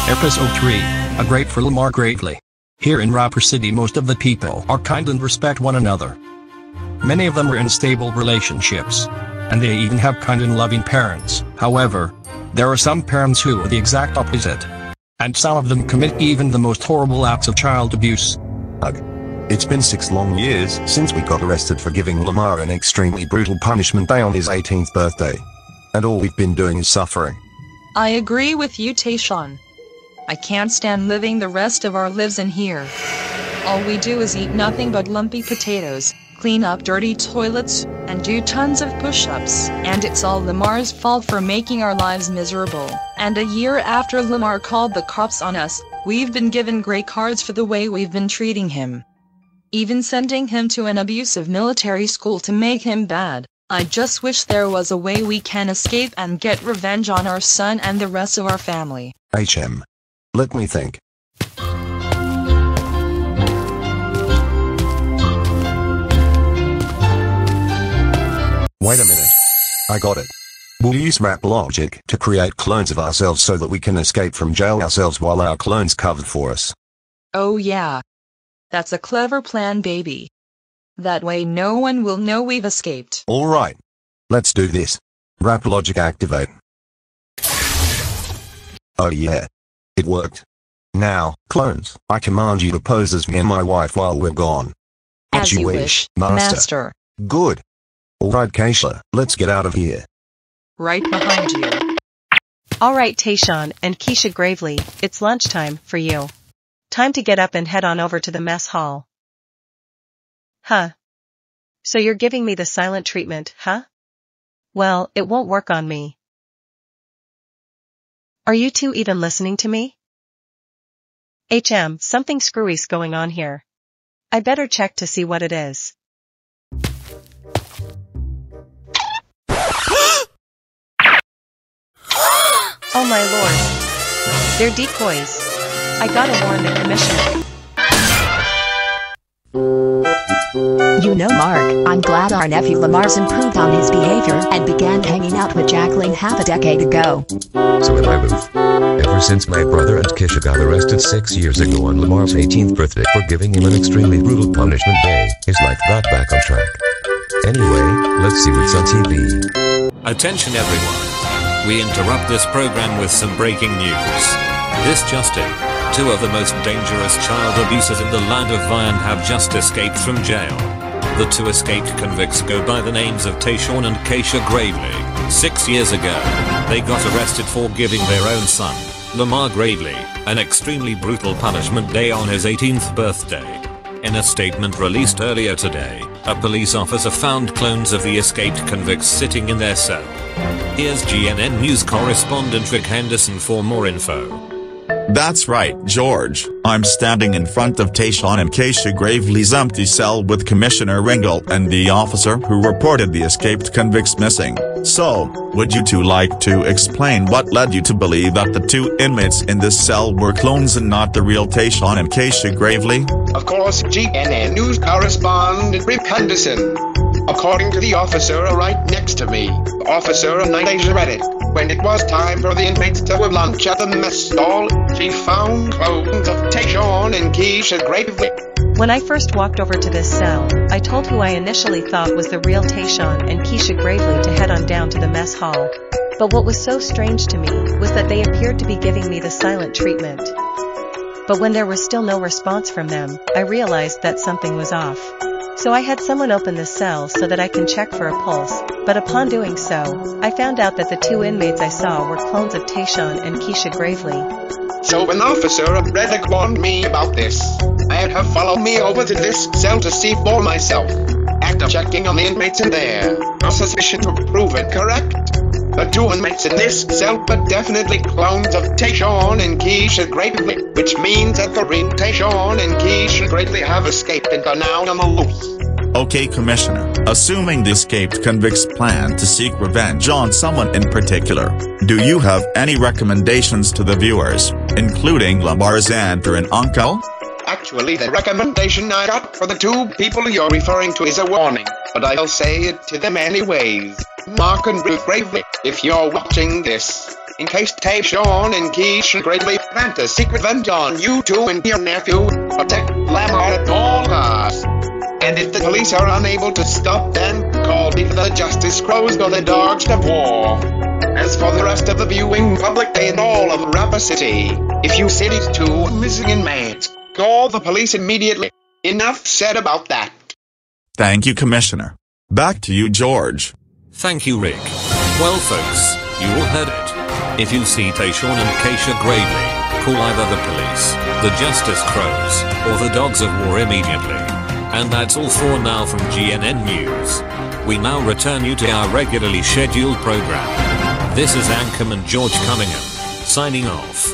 Episode 3, A Grape for Lamar Greatly. Here in Rapper City most of the people are kind and respect one another. Many of them are in stable relationships. And they even have kind and loving parents. However, there are some parents who are the exact opposite. And some of them commit even the most horrible acts of child abuse. Ugh. It's been 6 long years since we got arrested for giving Lamar an extremely brutal punishment day on his 18th birthday. And all we've been doing is suffering. I agree with you, Tayshawne. I can't stand living the rest of our lives in here. All we do is eat nothing but lumpy potatoes, clean up dirty toilets, and do tons of push-ups. And it's all Lamar's fault for making our lives miserable. And a year after Lamar called the cops on us, we've been given gray cards for the way we've been treating him. Even sending him to an abusive military school to make him bad. I just wish there was a way we can escape and get revenge on our son and the rest of our family. Let me think. Wait a minute. I got it. We'll use rap logic to create clones of ourselves so that we can escape from jail ourselves while our clones cover for us. Oh yeah. That's a clever plan, baby. That way no one will know we've escaped. Alright. Let's do this. Rap logic activate. Oh yeah. It worked. Now, clones, I command you to pose as me and my wife while we're gone. As you wish, Master. Good. Alright Keisha, let's get out of here. Right behind you. Alright Tayshawne and Keisha gravely, it's lunchtime for you. Time to get up and head on over to the mess hall. Huh. So you're giving me the silent treatment, huh? Well, it won't work on me. Are you two even listening to me? Something screwy's going on here. I better check to see what it is. Oh my lord. They're decoys. I gotta warn the commissioner. You know, Mark, I'm glad our nephew Lamar's improved on his behavior and began hanging out with Jacqueline half a decade ago. So am I, Ruth. Ever since my brother and Keisha got arrested 6 years ago on Lamar's 18th birthday for giving him an extremely brutal punishment day, his life got back on track. Anyway, let's see what's on TV. Attention everyone. We interrupt this program with some breaking news. This just in. 2 of the most dangerous child abusers in the land of Vian have just escaped from jail. The 2 escaped convicts go by the names of Tayshawne and Keisha Gravely. 6 years ago, they got arrested for giving their own son, Lamar Gravely, an extremely brutal punishment day on his 18th birthday. In a statement released earlier today, a police officer found clones of the escaped convicts sitting in their cell. Here's GNN News correspondent Rick Henderson for more info. That's right, George. I'm standing in front of Tayshawne and Keisha Gravely's empty cell with Commissioner Ygal and the officer who reported the escaped convicts missing. So, would you two like to explain what led you to believe that the 2 inmates in this cell were clones and not the real Tayshawne and Keisha Gravely? Of course, GNN News correspondent Rick Henderson. According to the officer right next to me, Officer Anastasia Reddick, when it was time for the inmates to have lunch at the mess stall, she found clones of Tayshawne and Keisha Gravely. When I first walked over to this cell, I told who I initially thought was the real Tayshawne and Keisha Gravely to head on down to the mess hall. But what was so strange to me was that they appeared to be giving me the silent treatment. But when there was still no response from them, I realized that something was off. So I had someone open the cell so that I can check for a pulse, but upon doing so, I found out that the 2 inmates I saw were clones of Tayshawne and Keisha Gravely. So when Officer Reddick warned me about this, I had her follow me over to this cell to see for myself. After checking on the inmates in there, no suspicion to prove it correct. The 2 inmates in this cell were definitely clones of Tayshawne and Keisha Gravely, which means that the real Tayshawne and Keisha Gravely have escaped and are now on the loose. Okay, Commissioner, assuming the escaped convicts plan to seek revenge on someone in particular, do you have any recommendations to the viewers, including Lamar's aunt or an uncle? Actually, the recommendation I got for the 2 people you're referring to is a warning, but I'll say it to them anyways. Mark and Ruth Gravely, if you're watching this, In case Tayshawne and Keisha greatly plant a secret revenge on you two and your nephew, protect Lamar at all costs. And if the police are unable to stop them, call me the Justice Crows or the Dogs of War. As for the rest of the viewing public in all of Rapper City, if you see these two missing inmates, call the police immediately. Enough said about that. Thank you, Commissioner. Back to you, George. Thank you, Rick. Well, folks, you all heard it. If you see Tayshawne and Keisha gravely, call either the police, the Justice Crows, or the Dogs of War immediately. And that's all for now from GNN News. We now return you to our regularly scheduled program. This is Anchorman George Cunningham, signing off.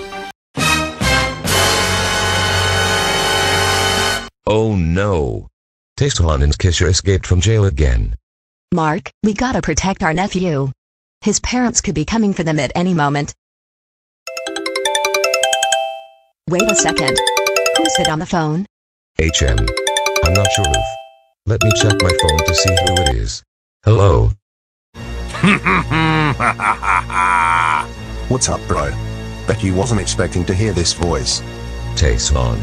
Oh no. Tayshawne and Keisha escaped from jail again. Mark, we gotta protect our nephew. His parents could be coming for them at any moment. Wait a second. Who's it on the phone? HM. I'm not sure, Ruth. Let me check my phone to see who it is. Hello? What's up, bro? Bet you wasn't expecting to hear this voice. Tayshawne.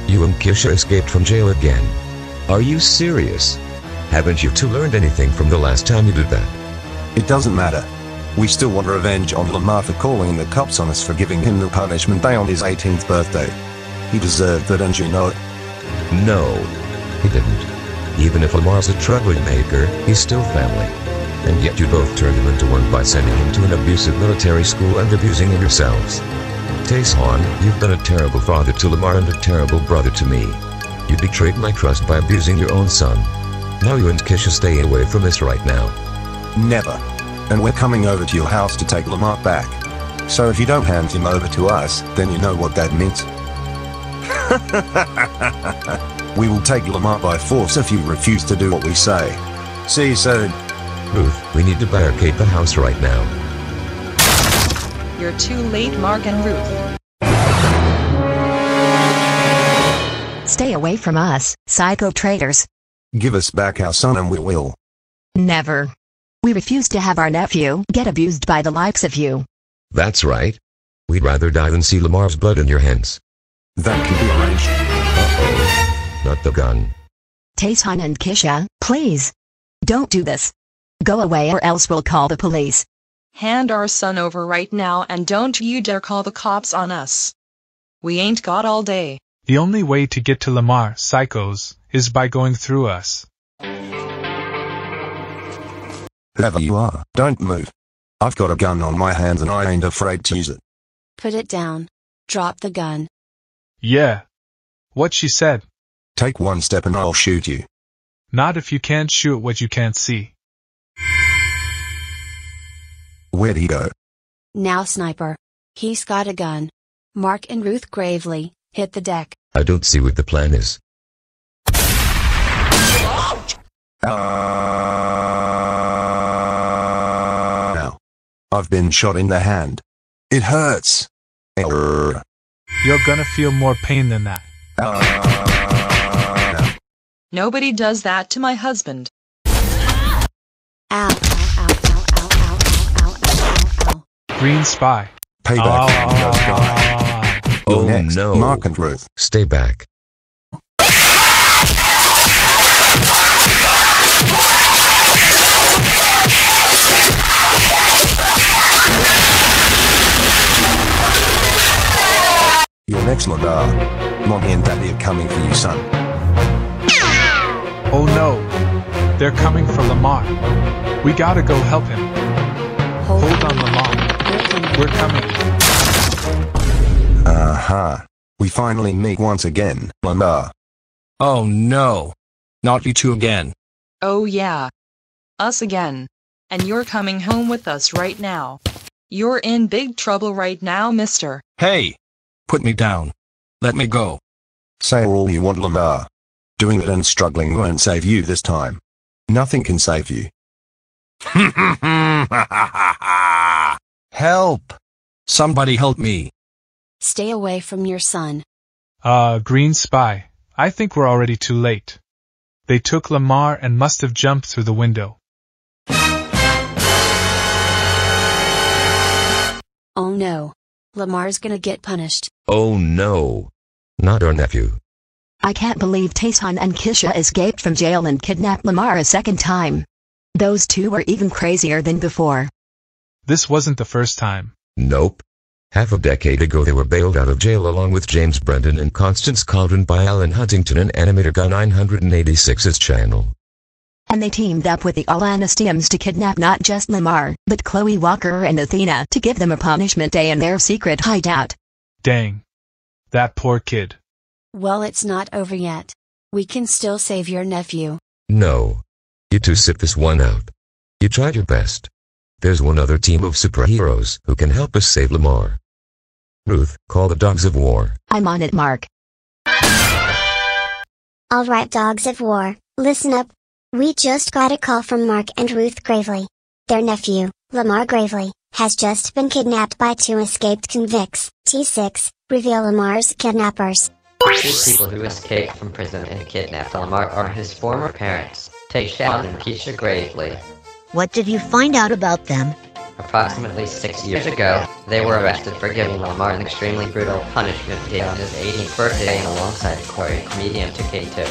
You and Keisha escaped from jail again. Are you serious? Haven't you two learned anything from the last time you did that? It doesn't matter. We still want revenge on Lamar for calling the cops on us for giving him the punishment day on his 18th birthday. He deserved that, and you know it. No, he didn't. Even if Lamar's a troublemaker, he's still family. And yet you both turned him into one by sending him to an abusive military school and abusing him yourselves. Tayshawne, you've been a terrible father to Lamar and a terrible brother to me. You betrayed my trust by abusing your own son. Now you and Keisha stay away from us right now. Never. And we're coming over to your house to take Lamar back. So if you don't hand him over to us, then you know what that means. We will take Lamar by force if you refuse to do what we say. See you soon. Ruth, we need to barricade the house right now. You're too late, Mark and Ruth. Stay away from us, psycho traitors. Give us back our son and we will. Never. We refuse to have our nephew get abused by the likes of you. That's right. We'd rather die than see Lamar's blood in your hands. That can be arranged. Uh-oh. Not the gun. Tayshawne and Keisha, please. Don't do this. Go away or else we'll call the police. Hand our son over right now and don't you dare call the cops on us. We ain't got all day. The only way to get to Lamar, psychos, is by going through us. Whoever you are, don't move. I've got a gun on my hands and I ain't afraid to use it. Put it down. Drop the gun. Yeah. What she said. Take one step and I'll shoot you. Not if you can't shoot what you can't see. Where'd he go? Now, sniper. He's got a gun. Mark and Ruth gravely hit the deck. I don't see what the plan is. Now. I've been shot in the hand. It hurts. You're gonna feel more pain than that. Nobody does that to my husband. Ow, ow, ow, ow, ow, ow, ow, ow, ow, ow. Green spy. Payback for the first guy. Oh Next, no. Mark and Ruth. Stay back. You're next, Lamar. Monte and Daddy are coming for you, son. Oh no. They're coming for Lamar. We gotta go help him. Hold on, Lamar. We're coming. Aha. We finally meet once again, Lamar. Oh no. Not you two again. Oh yeah. Us again. And you're coming home with us right now. You're in big trouble right now, mister. Hey! Put me down. Let me go. Say all you want, Lamar. Doing it and struggling won't save you this time. Nothing can save you. Help! Somebody help me. Stay away from your son. Green spy. I think we're already too late. They took Lamar and must have jumped through the window. Oh no. Lamar's gonna get punished. Oh no. Not our nephew. I can't believe Tayshawne and Keisha escaped from jail and kidnapped Lamar a second time. Those two were even crazier than before. This wasn't the first time. Nope. Half a decade ago they were bailed out of jail along with James Brendan and Constance Caldron by Alan Huntington and animator Guy 986's channel. And they teamed up with the All-Anastiums to kidnap not just Lamar, but Chloe Walker and Athena to give them a punishment day in their secret hideout. Dang. That poor kid. Well, it's not over yet. We can still save your nephew. No. You two sit this one out. You tried your best. There's one other team of superheroes who can help us save Lamar. Ruth, call the Dogs of War. I'm on it, Mark. Alright, Dogs of War, listen up. We just got a call from Mark and Ruth Gravely. Their nephew, Lamar Gravely, has just been kidnapped by two escaped convicts. T6, reveal Lamar's kidnappers. Two people who escaped from prison and kidnapped Lamar are his former parents, Tayshawne and Keisha Gravely. What did you find out about them? Approximately 6 years ago, they were arrested for giving Lamar an extremely brutal punishment day on his 18th birthday alongside Corey comedian Takei.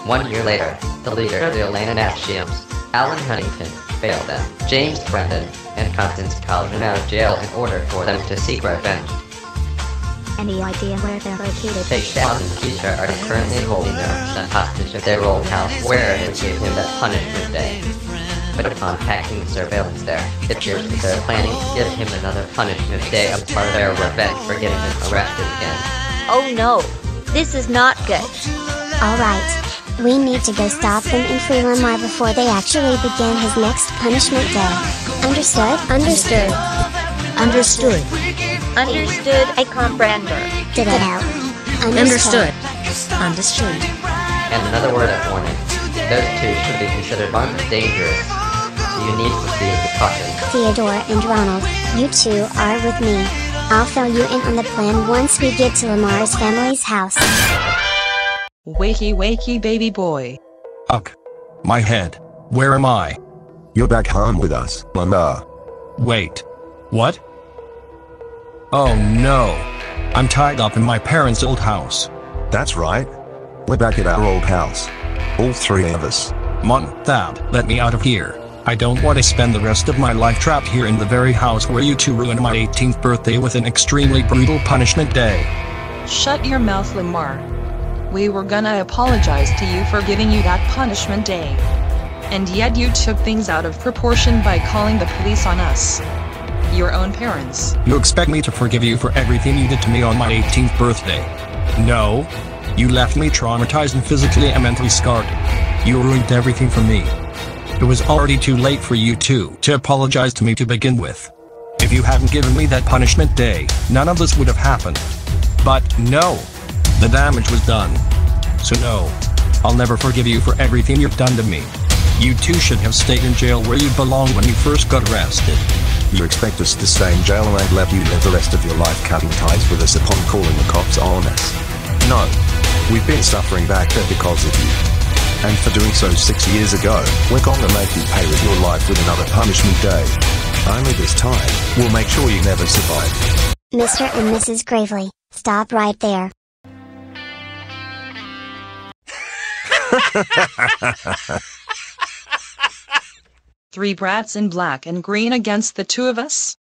1 year later, the leader of the All-Anastiums, Alan Huntington, bailed them, James Brendan, and Constance Caldron out of jail in order for them to seek revenge. Any idea where they're located? Tayshawne and Keisha are currently holding their son hostage at their old house where they gave him that punishment day. But upon packing the surveillance there, it appears that they're planning to give him another punishment day as part of their revenge for getting him arrested again. Oh no, this is not good. Alright. We need to go stop them and free Lamar before they actually begin his next punishment day. Understood? Understood. Understood. Understood. I comprendo. Ditto. Understood. Understood. And another word of warning. Those two should be considered armed and dangerous. So you need to proceed with caution. Theodore and Ronald, you two are with me. I'll fill you in on the plan once we get to Lamar's family's house. Wakey wakey baby boy. Ugh. My head. Where am I? You're back home with us, Lamar. Wait. What? Oh no. I'm tied up in my parents' old house. That's right. We're back at our old house. All three of us. Dad, let me out of here. I don't want to spend the rest of my life trapped here in the very house where you two ruined my 18th birthday with an extremely brutal punishment day. Shut your mouth, Lamar. We were gonna apologize to you for giving you that punishment day. And yet you took things out of proportion by calling the police on us. Your own parents. You expect me to forgive you for everything you did to me on my 18th birthday? No. You left me traumatized and physically and mentally scarred. You ruined everything for me. It was already too late for you two to apologize to me to begin with. If you hadn't given me that punishment day, none of this would have happened. But no. The damage was done. So no. I'll never forgive you for everything you've done to me. You two should have stayed in jail where you belong when you first got arrested. You expect us to stay in jail and let you live the rest of your life cutting ties with us upon calling the cops on us? No. We've been suffering back there because of you. And for doing so 6 years ago, we're gonna make you pay with your life with another punishment day. Only this time, we'll make sure you never survive. Mr. and Mrs. Gravely, stop right there. Three brats in black and green against the two of us?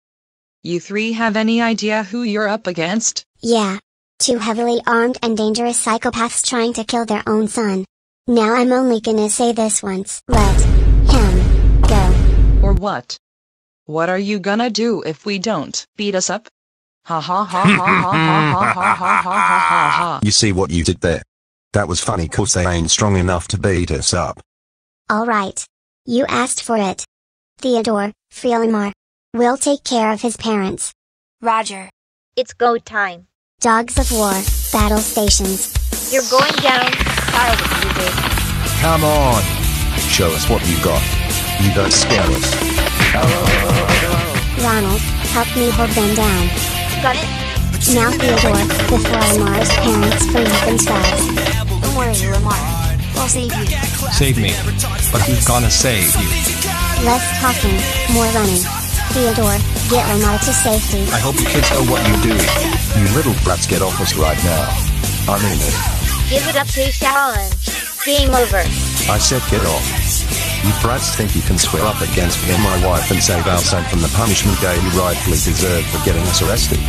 You three have any idea who you're up against? Yeah. Two heavily armed and dangerous psychopaths trying to kill their own son. Now I'm only gonna say this once. Let him go. Or what? What are you gonna do if we don't? Beat us up? Ha ha ha ha ha ha ha ha ha ha ha ha. You see what you did there? That was funny cause they ain't strong enough to beat us up. Alright. You asked for it. Theodore, free Amar. We'll take care of his parents. Roger. It's go time. Dogs of War, battle stations. You're going down. Tired of you, dude. Come on. Show us what you got. You don't scare us. Ronald, help me hold them down. Got it? Now Theodore, before Lamar's parents free themselves. Don't worry, Lamar. We'll save you. Save me. But who's gonna save you? Less talking, more running. Theodore, get Lamar to safety. I hope you kids know what you're doing. You little brats, get off us right now. I mean it. Give it up, Tayshawne. Game over. I said get off. You brats think you can swear up against me and my wife and save our son from the punishment day you rightfully deserve for getting us arrested.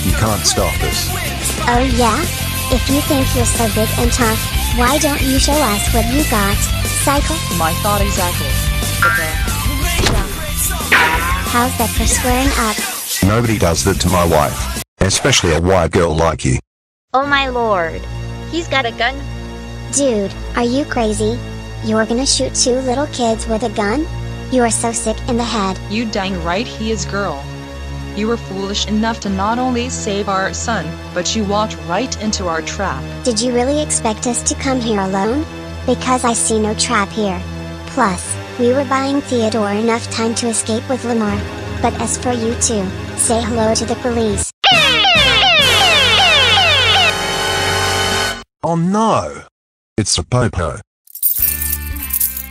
You can't stop us. Oh yeah? If you think you're so big and tough, why don't you show us what you got, Cycle? My thought exactly. How's that for swearing up? Nobody does that to my wife. Especially a white girl like you. Oh my lord. He's got a gun? Dude, are you crazy? You're gonna shoot 2 little kids with a gun? You are so sick in the head. You dang right he is, girl. You were foolish enough to not only save our son, but you walked right into our trap. Did you really expect us to come here alone? Because I see no trap here. Plus, we were buying Theodore enough time to escape with Lamar. But as for you two, say hello to the police. Oh no! It's a popo.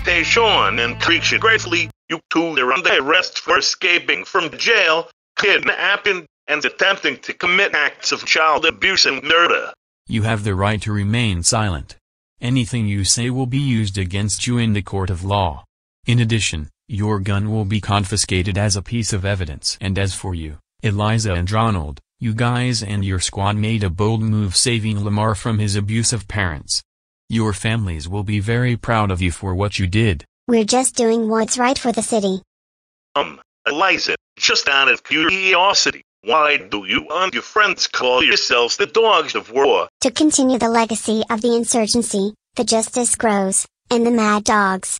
Tayshawne and Keisha gratefully, you two are under arrest for escaping from jail, kidnapping, and attempting to commit acts of child abuse and murder. You have the right to remain silent. Anything you say will be used against you in the court of law. In addition, your gun will be confiscated as a piece of evidence. And as for you, Eliza and Ronald, you guys and your squad made a bold move saving Lamar from his abusive parents. Your families will be very proud of you for what you did. We're just doing what's right for the city. Eliza, just out of curiosity, why do you and your friends call yourselves the Dogs of War? To continue the legacy of the insurgency, the Justice Grows, and the Mad Dogs.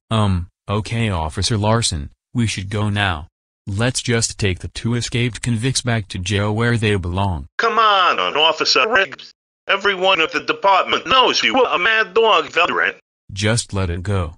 Okay, Officer Larson, we should go now. Let's just take the 2 escaped convicts back to jail where they belong. Come on, Officer Riggs. Everyone at the department knows you are a Mad Dog veteran. Just let it go.